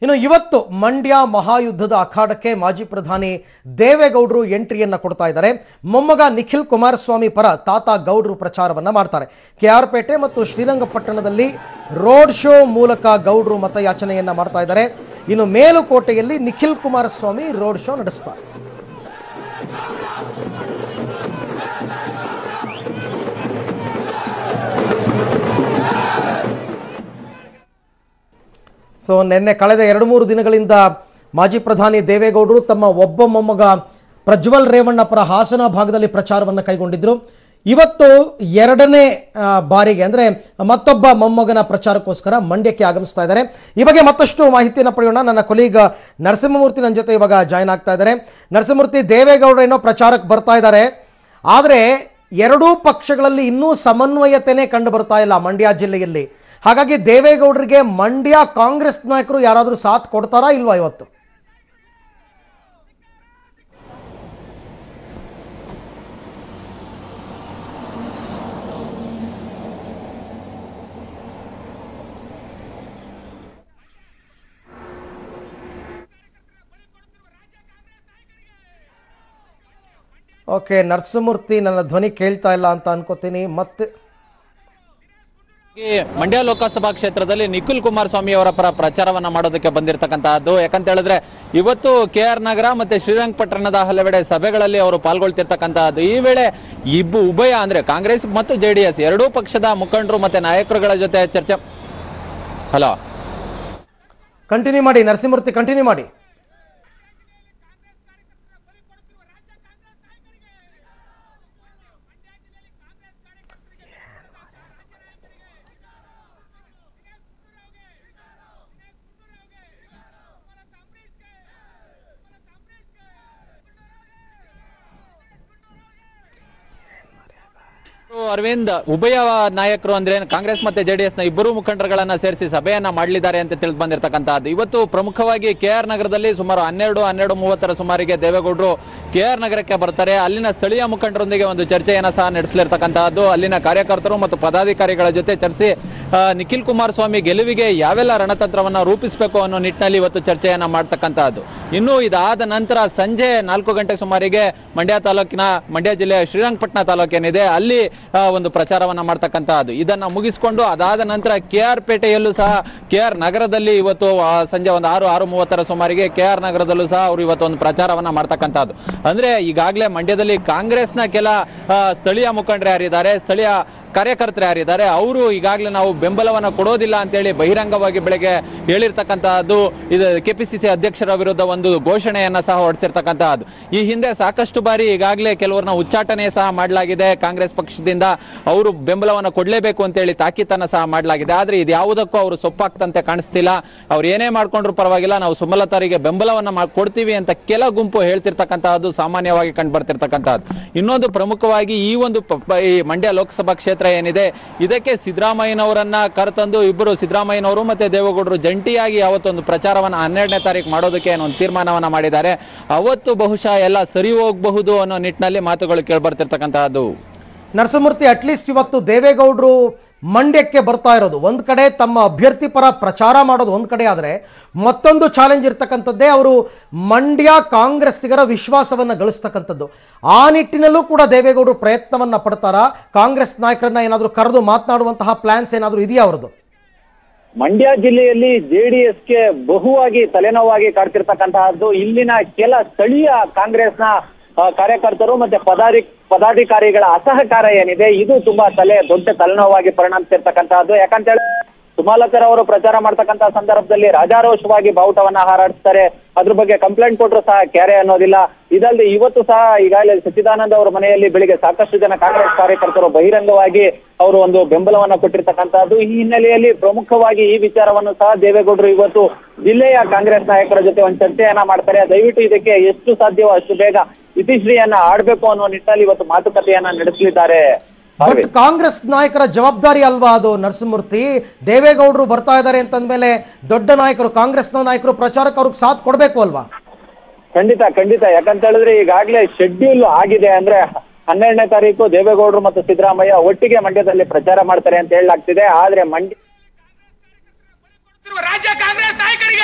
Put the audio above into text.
ಇನ್ನು ಇವತ್ತು ಮಂಡ್ಯ ಮಹಾಯುದ್ಧದ ಅಖಾಡಕ್ಕೆ ಮಾಜಿ ಪ್ರಧಾನಿ ದೇವೇಗೌಡರು ಎಂಟ್ರಿಯನ್ನ ಕೊಡ್ತಾ ಇದ್ದಾರೆ. ಮೊಮ್ಮಗ ನಿಖಿಲ್ ಕುಮಾರಸ್ವಾಮಿ ಪರ ತಾತ ಗೌಡರು ಪ್ರಚಾರವನ್ನ ಮಾಡ್ತಾರೆ. ಕೆಆರ್ ಪೇಟೆ ಮತ್ತು ಶ್ರೀರಂಗಪಟ್ಟಣದಲ್ಲಿ ರೋಡ್ ಶೋ ಮೂಲಕ ಗೌಡರು ಮತಯಾಚನೆಯನ್ನ ಮಾಡ್ತಾ ಇದ್ದಾರೆ. ಇನ್ನು ಮೇಲುಕೋಟೆಯಲ್ಲಿ ನಿಖಿಲ್ ಕುಮಾರಸ್ವಾಮಿ ರೋಡ್ ಶೋ ನಡೆಸ್ತಾರೆ. ಸೊ ನಿನ್ನೆ ಕಳೆದ 2-3 ದಿನಗಳಿಂದ ಮಾಜಿ ಪ್ರಧಾನಿ ದೇವೇಗೌಡರು ತಮ್ಮ ಒಬ್ಬ ಮೊಮ್ಮಗ ಪ್ರಜ್ವಲ್ ರೇವಣ್ಣ ಪರ ಹಾಸನ ಭಾಗದಲ್ಲಿ ಪ್ರಚಾರವನ್ನು ಕೈಗೊಂಡಿದ್ದರು. ಇವತ್ತು ಎರಡನೇ ಬಾರಿಗೆ ಅಂದರೆ ಮತ್ತೊಬ್ಬ ಮೊಮ್ಮಗನ ಪ್ರಚಾರಕ್ಕೋಸ್ಕರ ಮಂಡ್ಯಕ್ಕೆ ಆಗಮಿಸ್ತಾ ಇದ್ದಾರೆ. ಈ ಬಗ್ಗೆ ಮತ್ತಷ್ಟು ಮಾಹಿತಿಯನ್ನು ಪಡೆಯೋಣ. ನನ್ನ ಕೊಲೀಗ್ ನರಸಿಂಹಮೂರ್ತಿ ನನ್ನ ಜೊತೆ ಇವಾಗ ಜಾಯ್ನ್ ಆಗ್ತಾ ಇದ್ದಾರೆ. ನರಸಿಂಹಮೂರ್ತಿ, ದೇವೇಗೌಡರು ಏನೋ ಪ್ರಚಾರಕ್ಕೆ ಬರ್ತಾ ಇದ್ದಾರೆ, ಆದರೆ ಎರಡೂ ಪಕ್ಷಗಳಲ್ಲಿ ಇನ್ನೂ ಸಮನ್ವಯತೆನೇ ಕಂಡು ಬರ್ತಾ ಇಲ್ಲ ಮಂಡ್ಯ ಜಿಲ್ಲೆಯಲ್ಲಿ. ಹಾಗಾಗಿ ದೇವೇಗೌಡರಿಗೆ ಮಂಡ್ಯ ಕಾಂಗ್ರೆಸ್ ನಾಯಕರು ಯಾರಾದರೂ ಸಾಥ್ ಕೊಡ್ತಾರಾ ಇಲ್ವಾ ಇವತ್ತು? ಓಕೆ ನರಸಿಂಹಮೂರ್ತಿ, ನನ್ನ ಧ್ವನಿ ಕೇಳ್ತಾ ಇಲ್ಲ ಅಂತ ಅನ್ಕೋತೀನಿ. ಮತ್ತೆ ಮಂಡ್ಯ ಲೋಕಸಭಾ ಕ್ಷೇತ್ರದಲ್ಲಿ ನಿಖಿಲ್ ಕುಮಾರಸ್ವಾಮಿ ಅವರ ಪರ ಪ್ರಚಾರವನ್ನ ಮಾಡೋದಕ್ಕೆ ಬಂದಿರತಕ್ಕಂತಹದ್ದು. ಯಾಕಂತ ಹೇಳಿದ್ರೆ ಇವತ್ತು ಕೆಆರ್ ನಗರ ಮತ್ತೆ ಶ್ರೀರಂಗಪಟ್ಟಣದ ಹಲವೆಡೆ ಸಭೆಗಳಲ್ಲಿ ಅವರು ಪಾಲ್ಗೊಳ್ತಿರ್ತಕ್ಕಂತಹದ್ದು. ಈ ವೇಳೆ ಉಭಯ ಅಂದ್ರೆ ಕಾಂಗ್ರೆಸ್ ಮತ್ತು ಜೆಡಿಎಸ್ ಎರಡೂ ಪಕ್ಷದ ಮುಖಂಡರು ಮತ್ತೆ ನಾಯಕರುಗಳ ಜೊತೆ ಚರ್ಚೆ. ಹಲೋ, ಕಂಟಿನ್ಯೂ ಮಾಡಿ ನರಸಿಂಹಮೂರ್ತಿ, ಕಂಟಿನ್ಯೂ ಮಾಡಿ. ಅರವಿಂದ್, ಉಭಯ ನಾಯಕರು ಅಂದ್ರೆ ಕಾಂಗ್ರೆಸ್ ಮತ್ತೆ ಜೆಡಿಎಸ್ ನ ಇಬ್ಬರು ಮುಖಂಡರುಗಳನ್ನ ಸೇರಿಸಿ ಸಭೆಯನ್ನ ಮಾಡಲಿದ್ದಾರೆ ಅಂತ ತಿಳಿದು ಬಂದಿರತಕ್ಕಂತಹದ್ದು. ಇವತ್ತು ಪ್ರಮುಖವಾಗಿ ಕೆಆರ್ ನಗರದಲ್ಲಿ ಸುಮಾರು 12:30 ಸುಮಾರಿಗೆ ದೇವೇಗೌಡರು ಕೆಆರ್ ನಗರಕ್ಕೆ ಬರ್ತಾರೆ. ಅಲ್ಲಿನ ಸ್ಥಳೀಯ ಮುಖಂಡರೊಂದಿಗೆ ಒಂದು ಚರ್ಚೆಯನ್ನ ಸಹ ನಡೆಸಲಿರ್ತಕ್ಕಂತಹದ್ದು. ಅಲ್ಲಿನ ಕಾರ್ಯಕರ್ತರು ಮತ್ತು ಪದಾಧಿಕಾರಿಗಳ ಜೊತೆ ಚರ್ಚೆ ನಿಖಿಲ್ ಕುಮಾರಸ್ವಾಮಿ ಗೆಲುವಿಗೆ ಯಾವೆಲ್ಲ ರಣತಂತ್ರವನ್ನ ರೂಪಿಸಬೇಕು ಅನ್ನೋ ನಿಟ್ಟಿನಲ್ಲಿ ಇವತ್ತು ಚರ್ಚೆಯನ್ನ ಮಾಡ್ತಕ್ಕಂತಹದ್ದು. ಇನ್ನು ಇದಾದ ನಂತರ ಸಂಜೆ 4 ಗಂಟೆ ಸುಮಾರಿಗೆ ಮಂಡ್ಯ ಜಿಲ್ಲೆಯ ಶ್ರೀರಂಗಪಟ್ಟಣ ತಾಲೂಕೇನಿದೆ ಅಲ್ಲಿ ಒಂದು ಪ್ರಚಾರವನ್ನ ಮಾಡ್ತಕ್ಕಂತಹದ್ದು. ಇದನ್ನ ಮುಗಿಸಿಕೊಂಡು ಅದಾದ ನಂತರ ಕೆಆರ್ ಪೇಟೆಯಲ್ಲೂ ಸಹ ಕೆಆರ್ ನಗರದಲ್ಲಿ ಇವತ್ತು ಸಂಜೆ ಒಂದು 6:30 ಸುಮಾರಿಗೆ ಕೆಆರ್ ನಗರದಲ್ಲೂ ಸಹ ಅವರು ಇವತ್ತು ಒಂದು ಪ್ರಚಾರವನ್ನ ಮಾಡ್ತಕ್ಕಂತಹದ್ದು. ಅಂದ್ರೆ ಈಗಾಗಲೇ ಮಂಡ್ಯದಲ್ಲಿ ಕಾಂಗ್ರೆಸ್ನ ಕೆಲ ಸ್ಥಳೀಯ ಮುಖಂಡರು ಯಾರಿದ್ದಾರೆ, ಸ್ಥಳೀಯ ಕಾರ್ಯಕರ್ತರು ಯಾರಿದ್ದಾರೆ, ಅವರು ಈಗಾಗಲೇ ನಾವು ಬೆಂಬಲವನ್ನು ಕೊಡೋದಿಲ್ಲ ಅಂತೇಳಿ ಬಹಿರಂಗವಾಗಿ ಬೆಳಗ್ಗೆ ಹೇಳಿರ್ತಕ್ಕಂತಹದ್ದು. ಇದು ಕೆಪಿಸಿಸಿ ಅಧ್ಯಕ್ಷರ ವಿರುದ್ಧ ಒಂದು ಘೋಷಣೆಯನ್ನ ಸಹ ಹೊರಡಿಸಿರ್ತಕ್ಕಂತಹದ್ದು. ಈ ಹಿಂದೆ ಸಾಕಷ್ಟು ಬಾರಿ ಈಗಾಗಲೇ ಕೆಲವರನ್ನ ಉಚ್ಚಾಟನೆ ಸಹ ಮಾಡಲಾಗಿದೆ. ಕಾಂಗ್ರೆಸ್ ಪಕ್ಷದಿಂದ ಅವರು ಬೆಂಬಲವನ್ನು ಕೊಡಲೇಬೇಕು ಅಂತೇಳಿ ತಾಕೀತನ್ನ ಸಹ ಮಾಡಲಾಗಿದೆ. ಆದ್ರೆ ಇದು ಯಾವುದಕ್ಕೂ ಅವರು ಸೊಪ್ಪಾಗ್ತಂತೆ ಕಾಣಿಸ್ತಿಲ್ಲ. ಅವ್ರು ಏನೇ ಮಾಡ್ಕೊಂಡ್ರು ಪರವಾಗಿಲ್ಲ, ನಾವು ಸುಮಲತಾರಿಗೆ ಬೆಂಬಲವನ್ನ ಕೊಡ್ತೀವಿ ಅಂತ ಕೆಲ ಗುಂಪು ಹೇಳ್ತಿರ್ತಕ್ಕಂತಹದ್ದು ಸಾಮಾನ್ಯವಾಗಿ ಕಂಡು ಬರ್ತಿರ್ತಕ್ಕಂತಹದ್ದು. ಇನ್ನೊಂದು ಪ್ರಮುಖವಾಗಿ ಈ ಒಂದು ಈ ಮಂಡ್ಯ ಲೋಕಸಭಾ ಕ್ಷೇತ್ರ ಏನಿದೆ ಇದಕ್ಕೆ ಸಿದ್ದರಾಮಯ್ಯನವರನ್ನ ಕರೆತಂದು ಇಬ್ಬರು ಸಿದ್ದರಾಮಯ್ಯನವರು ಮತ್ತೆ ದೇವೇಗೌಡರು ಜಂಟಿಯಾಗಿ ಯಾವತ್ತೊಂದು ಪ್ರಚಾರವನ್ನ 12ನೇ ತಾರೀಕು ಮಾಡೋದಕ್ಕೆ ಒಂದು ತೀರ್ಮಾನವನ್ನ ಮಾಡಿದ್ದಾರೆ. ಅವತ್ತು ಬಹುಶಃ ಎಲ್ಲ ಸರಿ ಹೋಗಬಹುದು ಅನ್ನೋ ನಿಟ್ಟಿನಲ್ಲಿ ಮಾತುಗಳು ಕೇಳ್ಬರ್ತಿರ್ತಕ್ಕಂತಹದ್ದು. ನರಸಿಂಹಮೂರ್ತಿ, ಅಟ್ಲೀಸ್ಟ್ ಇವತ್ತು ದೇವೇಗೌಡರು ಮಂಡ್ಯಕ್ಕೆ ಬರ್ತಾ ಇರೋದು ಒಂದು ಕಡೆ, ತಮ್ಮ ಅಭ್ಯರ್ಥಿ ಪರ ಪ್ರಚಾರ ಮಾಡೋದು ಒಂದು ಕಡೆ, ಆದರೆ ಮತ್ತೊಂದು ಚಾಲೆಂಜ್ ಇರ್ತಕ್ಕಂಥದ್ದೇ ಅವರು ಮಂಡ್ಯ ಕಾಂಗ್ರೆಸ್ಸಿಗರ ವಿಶ್ವಾಸವನ್ನು ಗಳಿಸ್ತಕ್ಕಂಥದ್ದು. ಆ ನಿಟ್ಟಿನಲ್ಲೂ ಕೂಡ ದೇವೇಗೌಡರು ಪ್ರಯತ್ನವನ್ನ ಪಡ್ತಾರಾ? ಕಾಂಗ್ರೆಸ್ ನಾಯಕರನ್ನ ಏನಾದರೂ ಕರೆದು ಮಾತನಾಡುವಂತಹ ಪ್ಲಾನ್ಸ್ ಏನಾದರೂ ಇದೆಯಾ ಅವರದು? ಮಂಡ್ಯ ಜಿಲ್ಲೆಯಲ್ಲಿ ಜೆಡಿಎಸ್ಗೆ ಬಹುವಾಗಿ ತಲೆನೋವಾಗಿ ಕಾಡ್ತಿರ್ತಕ್ಕಂತಹದ್ದು ಇಲ್ಲಿನ ಕೆಲ ಸ್ಥಳೀಯ ಕಾಂಗ್ರೆಸ್ನ ಕಾರ್ಯಕರ್ತರು ಮತ್ತೆ ಪದಾಧಿಕಾರಿಗಳ ಅಸಹಕಾರ ಏನಿದೆ, ಇದು ತುಂಬಾ ದೊಡ್ಡ ತಲೆನೋವಾಗಿ ಪರಿಣಮಿಸಿರ್ತಕ್ಕಂತಹದ್ದು. ಯಾಕಂತೇಳಿ ಸುಮಲತಾರವರು ಪ್ರಚಾರ ಮಾಡ್ತಕ್ಕಂತಹ ಸಂದರ್ಭದಲ್ಲಿ ರಾಜಾರೋಷವಾಗಿ ಬಾವುಟವನ್ನ ಹಾರಾಡಿಸ್ತಾರೆ. ಅದ್ರ ಬಗ್ಗೆ ಕಂಪ್ಲೇಂಟ್ ಕೊಟ್ಟರು ಸಹ ಕ್ಯಾರೆ ಅನ್ನೋದಿಲ್ಲ. ಇದಲ್ಲದೆ ಇವತ್ತು ಸಹ ಈಗಾಗಲೇ ಸಚ್ಚಿದಾನಂದ ಅವರ ಮನೆಯಲ್ಲಿ ಬೆಳಿಗ್ಗೆ ಸಾಕಷ್ಟು ಜನ ಕಾಂಗ್ರೆಸ್ ಕಾರ್ಯಕರ್ತರು ಬಹಿರಂಗವಾಗಿ ಅವರು ಒಂದು ಬೆಂಬಲವನ್ನ ಕೊಟ್ಟಿರ್ತಕ್ಕಂತಹದ್ದು. ಈ ಹಿನ್ನೆಲೆಯಲ್ಲಿ ಪ್ರಮುಖವಾಗಿ ಈ ವಿಚಾರವನ್ನು ಸಹ ದೇವೇಗೌಡರು ಇವತ್ತು ಜಿಲ್ಲೆಯ ಕಾಂಗ್ರೆಸ್ ನಾಯಕರ ಜೊತೆ ಒಂದು ಚರ್ಚೆಯನ್ನ ಮಾಡ್ತಾರೆ. ದಯವಿಟ್ಟು ಇದಕ್ಕೆ ಎಷ್ಟು ಸಾಧ್ಯವೋ ಅಷ್ಟು ಬೇಗ ಇತಿಶ್ರೀಯನ್ನ ಆಡ್ಬೇಕು ಅನ್ನೋ ನಿಟ್ಟಿನಲ್ಲಿ ಇವತ್ತು ಮಾತುಕತೆಯನ್ನ ನಡೆಸಲಿದ್ದಾರೆ. ಬಟ್ ಕಾಂಗ್ರೆಸ್ ನಾಯಕರ ಜವಾಬ್ದಾರಿ ಅಲ್ವಾ ಅದು ನರಸಿಂಹಮೂರ್ತಿ? ದೇವೇಗೌಡರು ಬರ್ತಾ ಇದ್ದಾರೆ ಅಂತಂದ್ಮೇಲೆ ದೊಡ್ಡ ನಾಯಕರು, ಕಾಂಗ್ರೆಸ್ನ ನಾಯಕರು ಪ್ರಚಾರಕ್ಕೆ ಅವ್ರಿಗೆ ಸಾಥ್ ಕೊಡ್ಬೇಕು ಅಲ್ವಾ? ಖಂಡಿತ. ಯಾಕಂತ ಹೇಳಿದ್ರೆ ಈಗಾಗಲೇ ಶೆಡ್ಯೂಲ್ ಆಗಿದೆ. ಅಂದ್ರೆ 12ನೇ ತಾರೀಕು ದೇವೇಗೌಡರು ಮತ್ತು ಸಿದ್ದರಾಮಯ್ಯ ಒಟ್ಟಿಗೆ ಮಂಡ್ಯದಲ್ಲಿ ಪ್ರಚಾರ ಮಾಡ್ತಾರೆ ಅಂತ ಹೇಳಲಾಗ್ತಿದೆ. ಆದ್ರೆ ಮಂಡ್ಯ ರಾಜ್ಯ ಕಾಂಗ್ರೆಸ್ ನಾಯಕರಿಗೆ